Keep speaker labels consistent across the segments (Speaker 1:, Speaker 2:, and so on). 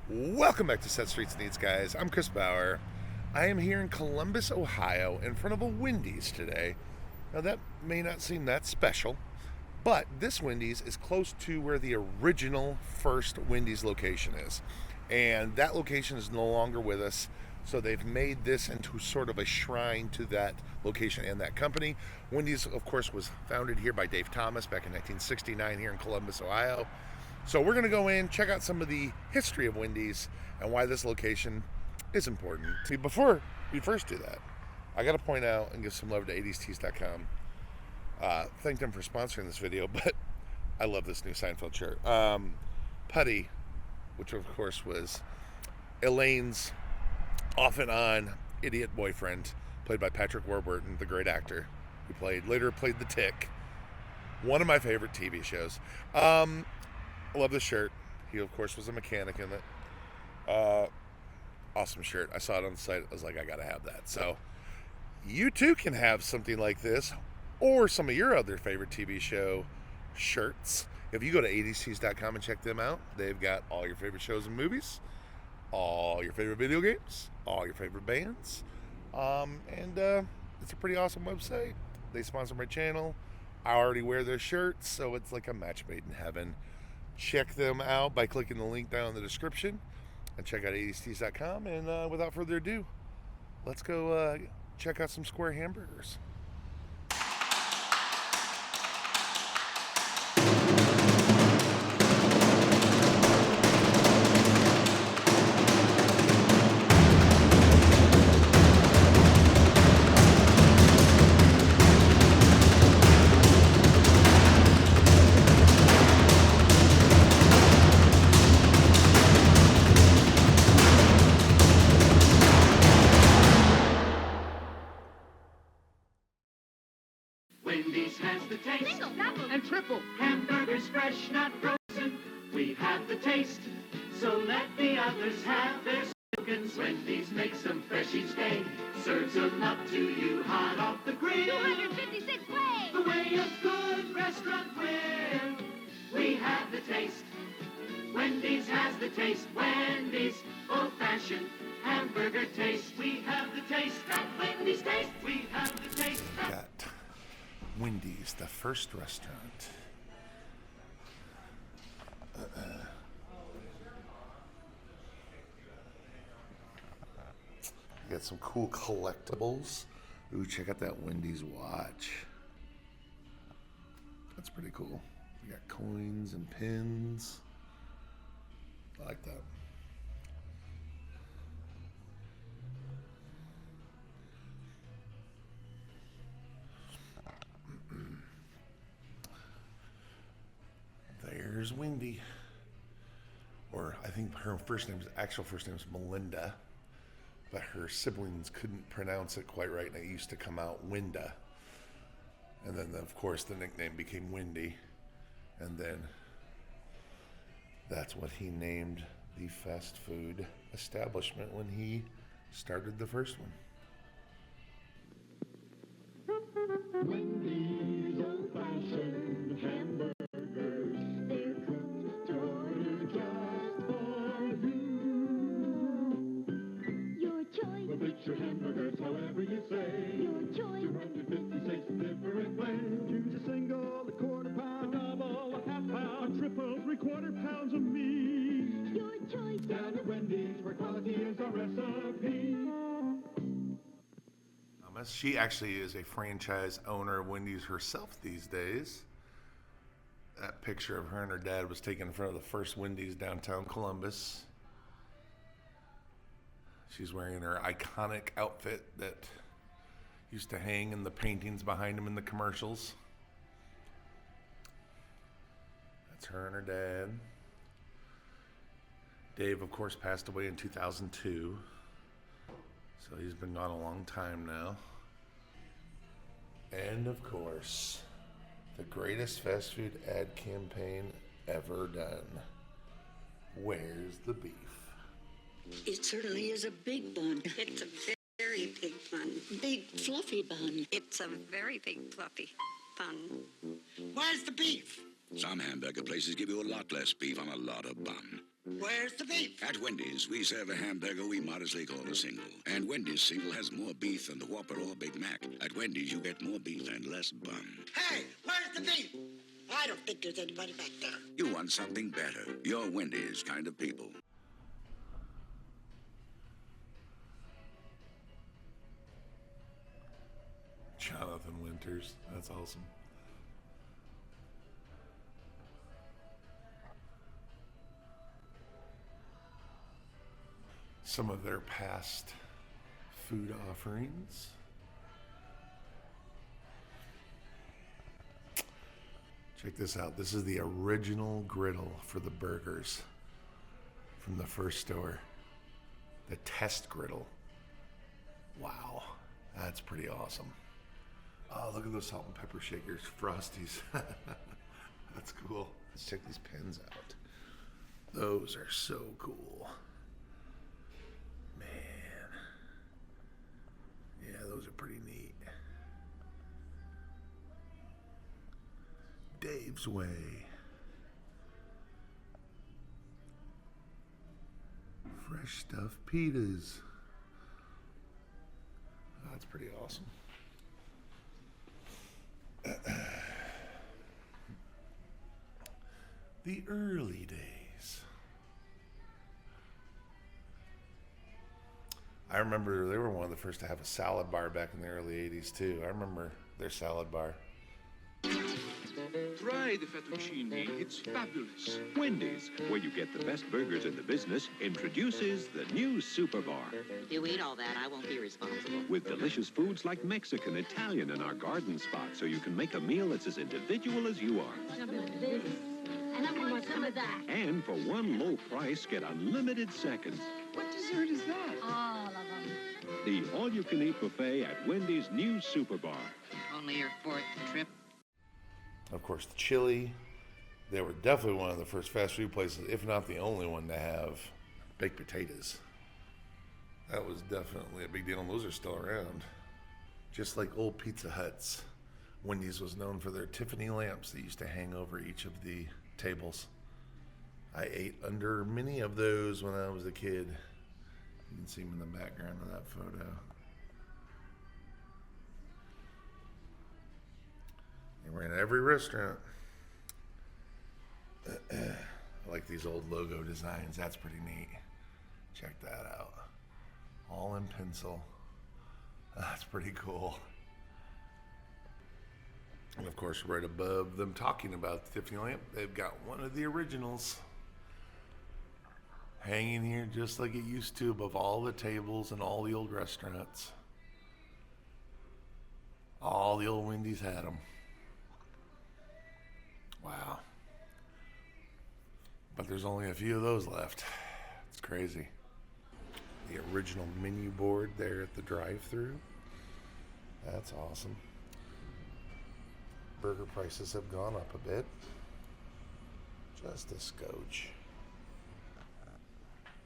Speaker 1: Welcome back to Set Streets Needs, guys. I'm Chris Bauer. I am here in Columbus, Ohio, in front of a Wendy's today. Now, that may not seem that special, but this Wendy's is close to where the original first Wendy's location is. And that location is no longer with us, so they've made this into sort of a shrine to that location and that company. Wendy's, of course, was founded here by Dave Thomas back in 1969 here in Columbus, Ohio. So we're going to go in, check out some of the history of Wendy's and why this location is important. See, before we first do that, I got to point out and give some love to 80stees.com. Thank them for sponsoring this video, but I love this new Seinfeld shirt. Putty, which of course was Elaine's off and on idiot boyfriend, played by Patrick Warburton, the great actor, who later played The Tick, one of my favorite TV shows. I love this shirt. He, of course, was a mechanic in it. Awesome shirt. I saw it on the site. I was like, I gotta have that. So you too can have something like this, or some of your other favorite TV show shirts. If you go to 80stees.com and check them out, they've got all your favorite shows and movies, all your favorite video games, all your favorite bands, and it's a pretty awesome website. They sponsor my channel. I already wear their shirts, so it's like a match made in heaven. Check them out by clicking the link down in the description and check out 80stees.com. And without further ado, let's go check out some square hamburgers.
Speaker 2: Wendy's has the taste.
Speaker 3: Single, double,
Speaker 2: and triple. Hamburgers fresh, not frozen. We have the taste, so let the others have their slogans. Wendy's makes them fresh each day. Serves them up to you hot off the grill.
Speaker 3: 256 ways.
Speaker 2: The way a good restaurant will. We have the taste. Wendy's has the taste. Wendy's old-fashioned hamburger taste. We have the taste. At Wendy's taste. We have the taste.
Speaker 1: Got Wendy's, the first restaurant. Got some cool collectibles. Ooh, check out that Wendy's watch. That's pretty cool. We got coins and pins. I like that. There's Wendy. Or I think her actual first name is Melinda, but her siblings couldn't pronounce it quite right, and it used to come out Winda. And then, of course, the nickname became Wendy. And then that's what he named the fast food establishment when he started the first one.
Speaker 2: Wendy's old-fashioned hamburgers. They're cooked to order just for you.
Speaker 3: Your choice.
Speaker 2: We'll fix your hamburgers however you say.
Speaker 3: Your choice.
Speaker 2: 256 different ways. Choose a single, a quarter pound, a double, a half pound, a triple, 3/4 pounds of meat.
Speaker 3: Your choice.
Speaker 2: Down at Wendy's, where quality is our recipe.
Speaker 1: She actually is a franchise owner of Wendy's herself these days. That picture of her and her dad was taken in front of the first Wendy's downtown Columbus. She's wearing her iconic outfit that used to hang in the paintings behind him in the commercials. That's her and her dad. Dave, of course, passed away in 2002. So he's been gone a long time now. And of course, the greatest fast food ad campaign ever done. Where's the beef?
Speaker 4: It certainly is a big bun.
Speaker 5: It's a very big bun.
Speaker 4: Big, fluffy bun.
Speaker 5: It's a very big fluffy bun.
Speaker 6: Where's the beef? Some hamburger places give you a lot less beef on a lot of bun. Where's the beef?
Speaker 7: At Wendy's, we serve a hamburger we modestly call a single. And Wendy's single has more beef than the Whopper or Big Mac. At Wendy's, you get more beef and less bun.
Speaker 6: Hey, where's the beef? I don't think there's anybody back there.
Speaker 7: You want something better. You're Wendy's kind of people.
Speaker 1: Jonathan Winters. That's awesome. Some of their past food offerings. Check this out. This is the original griddle for the burgers from the first store. The test griddle. Wow, that's pretty awesome. Oh, look at those salt and pepper shakers, Frosties. That's cool. Let's check these pens out. Those are so cool. Man. Yeah, those are pretty neat. Dave's Way. Fresh stuffed pitas. That's pretty awesome. The early days. I remember they were one of the first to have a salad bar back in the early 80s too. I remember their salad bar.
Speaker 8: Try the fettuccine. It's fabulous. Wendy's, where you get the best burgers in the business, introduces the new Super Bar.
Speaker 9: If you eat all that, I won't be responsible.
Speaker 8: With delicious foods like Mexican, Italian, and our garden spot, so you can make a meal that's as individual as you are.
Speaker 3: Some of this. And I want some of that.
Speaker 8: And for one low price, get unlimited seconds.
Speaker 9: What dessert is that?
Speaker 3: All of them.
Speaker 8: The all-you-can-eat buffet at Wendy's new Super Bar.
Speaker 9: Only your fourth trip?
Speaker 1: Of course, the chili. They were definitely one of the first fast food places, if not the only one, to have baked potatoes. That was definitely a big deal, and those are still around. Just like old Pizza Huts, Wendy's was known for their Tiffany lamps that used to hang over each of the tables. I ate under many of those when I was a kid. You can see them in the background of that photo. They were in every restaurant. I like these old logo designs. That's pretty neat. Check that out. All in pencil. That's pretty cool. And of course, right above them talking about the Tiffany lamp, they've got one of the originals hanging here just like it used to above all the tables and all the old restaurants. All the old Wendy's had them. Wow. But there's only a few of those left. It's crazy. The original menu board there at the drive-thru. That's awesome. Burger prices have gone up a bit. Just a scotch.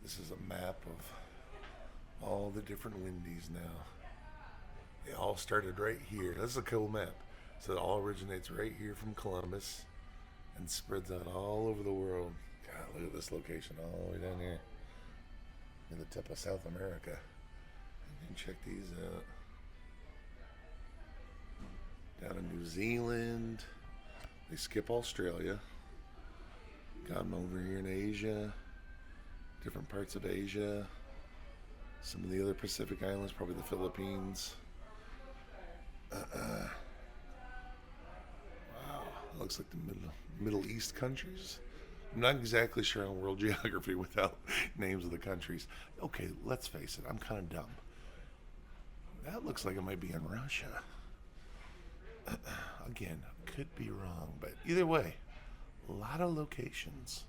Speaker 1: This is a map of all the different Wendy's now. They all started right here. This is a cool map. So it all originates right here from Columbus and spreads out all over the world. God, look at this location all the way down here in the tip of South America. And then check these out. Down in New Zealand. They skip Australia. Got them over here in Asia. Different parts of Asia. Some of the other Pacific Islands, probably the Philippines. Wow, looks like the Middle East countries. I'm not exactly sure on world geography without names of the countries. Okay, let's face it, I'm kind of dumb. That looks like it might be in Russia. Again, could be wrong, but either way, a lot of locations.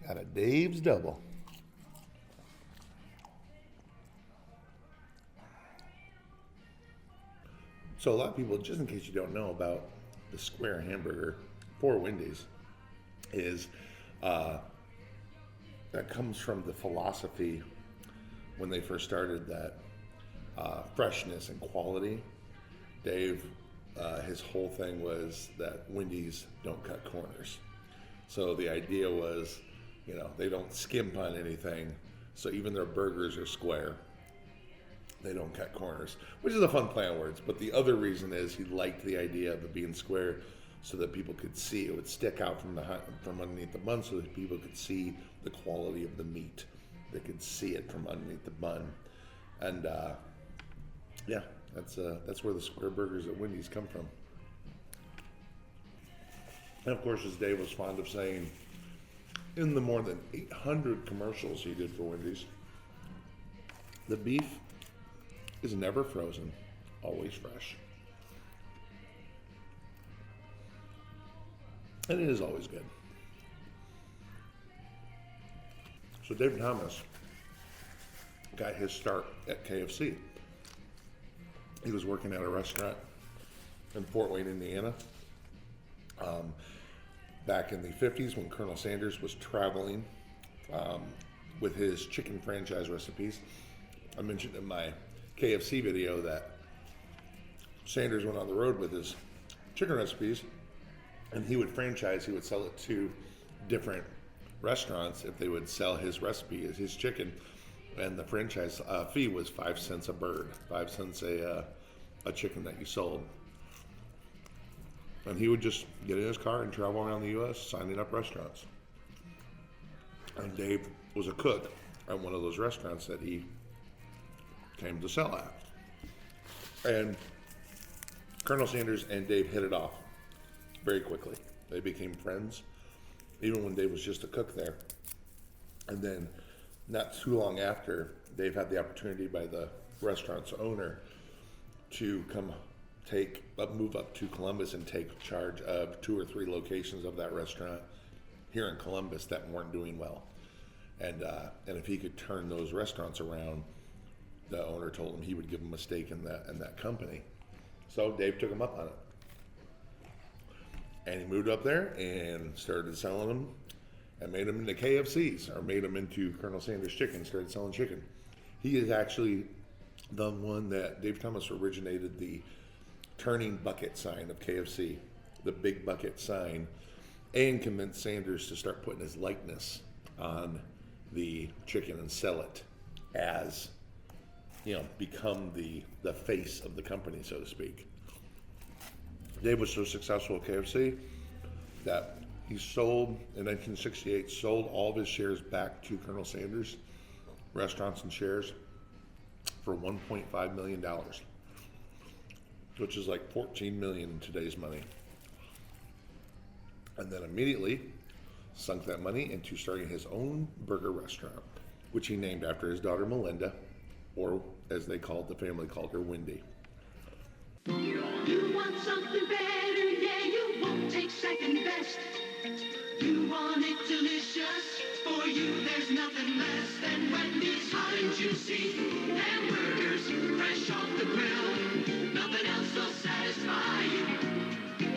Speaker 1: Got a Dave's Double. So a lot of people, just in case you don't know about the square hamburger for Wendy's, is That comes from the philosophy when they first started, that freshness and quality. Dave, his whole thing was that Wendy's don't cut corners. So the idea was, they don't skimp on anything. So even their burgers are square. They don't cut corners, which is a fun play on words. But the other reason is he liked the idea of it being square, so that people could see. It would stick out from underneath the bun, so that people could see the quality of the meat. They could see it from underneath the bun, and yeah, that's where the square burgers at Wendy's come from. And of course, as Dave was fond of saying, in the more than 800 commercials he did for Wendy's, the beef is never frozen, always fresh. And it is always good. So Dave Thomas got his start at KFC. He was working at a restaurant in Fort Wayne, Indiana, back in the 50s when Colonel Sanders was traveling with his chicken franchise recipes. I mentioned in my KFC video that Sanders went on the road with his chicken recipes, and he would franchise, he would sell it to different restaurants if they would sell his recipe as his chicken, and the franchise fee was 5 cents a bird, 5 cents a chicken that you sold. And he would just get in his car and travel around the U.S. signing up restaurants. And Dave was a cook at one of those restaurants that he came to sell at. And Colonel Sanders and Dave hit it off very quickly. They became friends, even when Dave was just a cook there. And then not too long after, Dave had the opportunity by the restaurant's owner to move up to Columbus and take charge of 2 or 3 locations of that restaurant here in Columbus that weren't doing well. And if he could turn those restaurants around, the owner told him he would give him a stake in that company. So Dave took him up on it. And he moved up there and started selling them and made them into KFCs, or made them into Colonel Sanders chicken, started selling chicken. He is actually the one that Dave Thomas originated the turning bucket sign of KFC, the big bucket sign, and convinced Sanders to start putting his likeness on the chicken and sell it as, become the face of the company, so to speak. Dave was so successful at KFC that he in 1968, sold all of his shares back to Colonel Sanders restaurants and shares for $1.5 million, which is like $14 million in today's money. And then immediately sunk that money into starting his own burger restaurant, which he named after his daughter Melinda, or as the family called her, Wendy.
Speaker 2: You want something better, yeah, you won't take second best. You want it delicious, for you there's nothing less than Wendy's hot and juicy hamburgers, fresh off the grill. Nothing else will satisfy you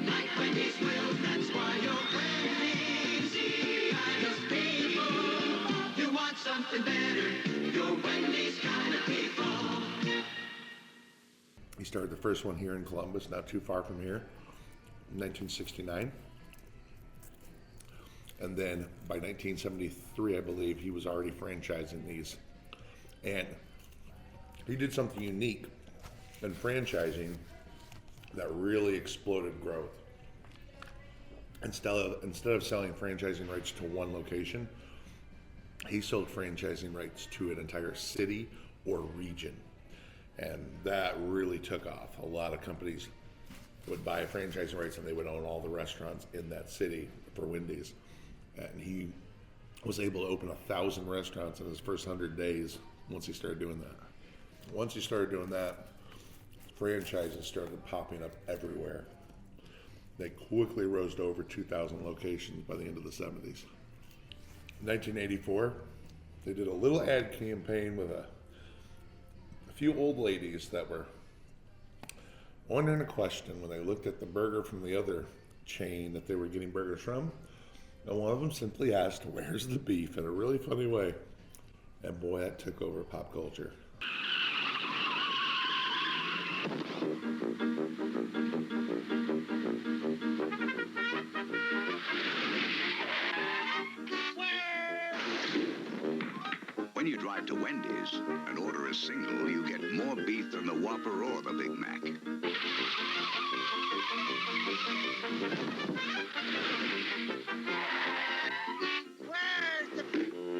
Speaker 2: like Wendy's will. That's why you're crazy kind of people. You want something better, you're Wendy's kind of people.
Speaker 1: He started the first one here in Columbus, not too far from here, in 1969. And then by 1973, I believe, he was already franchising these. And he did something unique in franchising that really exploded growth. Instead of selling franchising rights to one location, he sold franchising rights to an entire city or region. And that really took off. A lot of companies would buy franchising rights and they would own all the restaurants in that city for Wendy's. And he was able to open 1,000 restaurants in his first 100 days once he started doing that. Once he started doing that, franchises started popping up everywhere. They quickly rose to over 2,000 locations by the end of the 70s. In 1984, they did a little ad campaign with a few old ladies that were wondering a question when they looked at the burger from the other chain that they were getting burgers from. And one of them simply asked, "Where's the beef?" in a really funny way. And boy, that took over pop culture.
Speaker 7: When you drive to Wendy's and order a single, you get more beef than the Whopper or the Big Mac.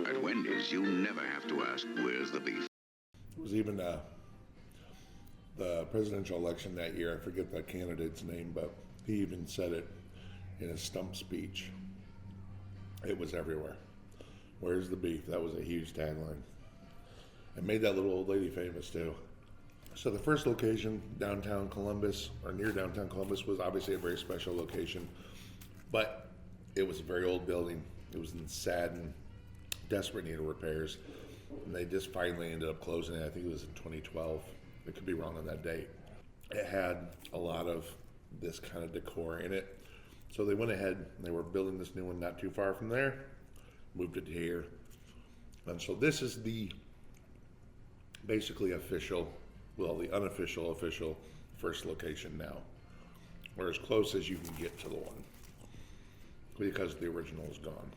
Speaker 7: At Wendy's, you never have to ask, "Where's the beef?"
Speaker 1: It was even the presidential election that year. I forget that candidate's name, but he even said it in his stump speech. It was everywhere. "Where's the beef?" That was a huge tagline. It made that little old lady famous too. So the first location, downtown Columbus, or near downtown Columbus, was obviously a very special location, but it was a very old building. It was in sad and desperate need of repairs, and they just finally ended up closing it. I think it was in 2012. I could be wrong on that date. It had a lot of this kind of decor in it, so they went ahead and they were building this new one not too far from there, moved it here, and so this is the basically official, well, the unofficial official first location now. We're as close as you can get to the one because the original is gone.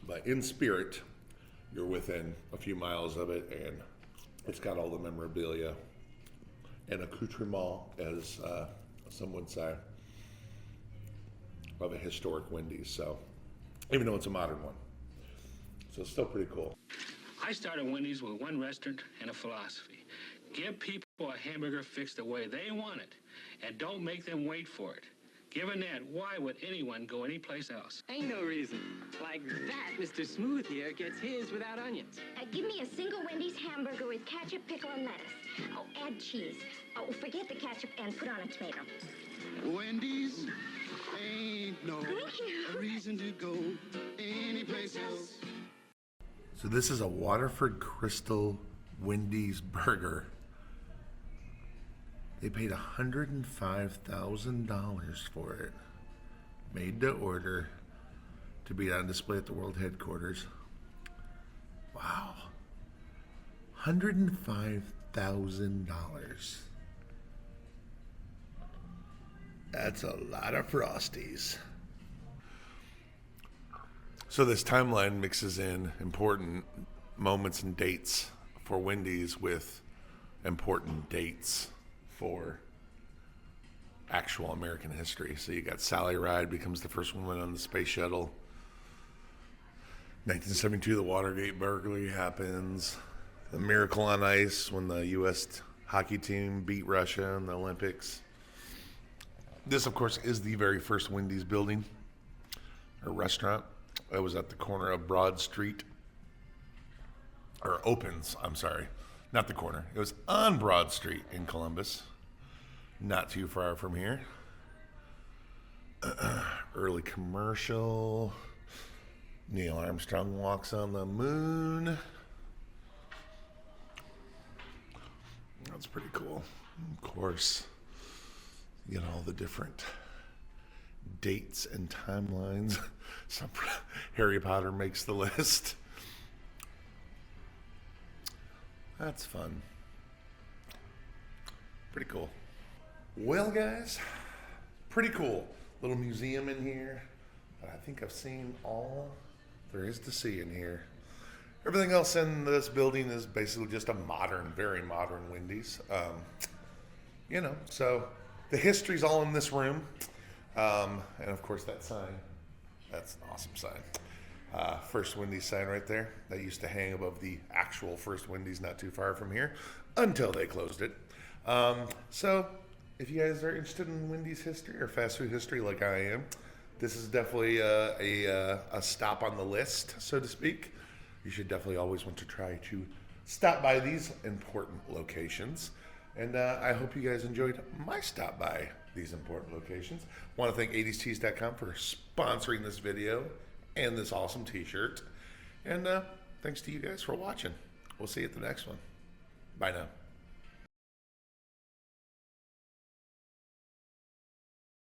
Speaker 1: But in spirit, you're within a few miles of it, and it's got all the memorabilia and accoutrement, as some would say, of a historic Wendy's. So, even though it's a modern one, so it's still pretty cool.
Speaker 10: I started Wendy's with one restaurant and a philosophy. Give people a hamburger fixed the way they want it, and don't make them wait for it. Given that, why would anyone go anyplace else?
Speaker 11: Ain't no reason. Like that, Mr. Smooth here gets his without onions.
Speaker 3: Give me a single Wendy's hamburger with ketchup, pickle, and lettuce. Oh, add cheese. Oh, forget the ketchup and put on a tomato.
Speaker 12: Wendy's ain't no
Speaker 3: Thank you.
Speaker 12: reason to go anyplace else.
Speaker 1: So this is a Waterford Crystal Wendy's burger. They paid $105,000 for it. Made to order to be on display at the world headquarters. Wow. $105,000. That's a lot of Frosties. So this timeline mixes in important moments and dates for Wendy's with important dates for actual American history. So you got Sally Ride becomes the first woman on the space shuttle. 1972, the Watergate burglary happens. The Miracle on Ice when the U.S. hockey team beat Russia in the Olympics. This, of course, is the very first Wendy's building or restaurant. It was at the corner of Broad Street, or opens, I'm sorry, not the corner. It was on Broad Street in Columbus, not too far from here. Early commercial. Neil Armstrong walks on the moon. That's pretty cool. Of course, you know, all the different dates and timelines. Some Harry Potter makes the list. That's fun. Pretty cool. Well, guys, pretty cool. Little museum in here. But I think I've seen all there is to see in here. Everything else in this building is basically just a modern, very modern Wendy's. You know, so the history's all in this room. And of course that sign. That's an awesome sign. First Wendy's sign right there. That used to hang above the actual first Wendy's not too far from here until they closed it. So if you guys are interested in Wendy's history or fast food history like I am, this is definitely a stop on the list, so to speak. You should definitely always want to try to stop by these important locations. And I hope you guys enjoyed my stop by these important locations. I want to thank 80stees.com for sponsoring this video and this awesome t-shirt. And thanks to you guys for watching. We'll see you at the next one. Bye now.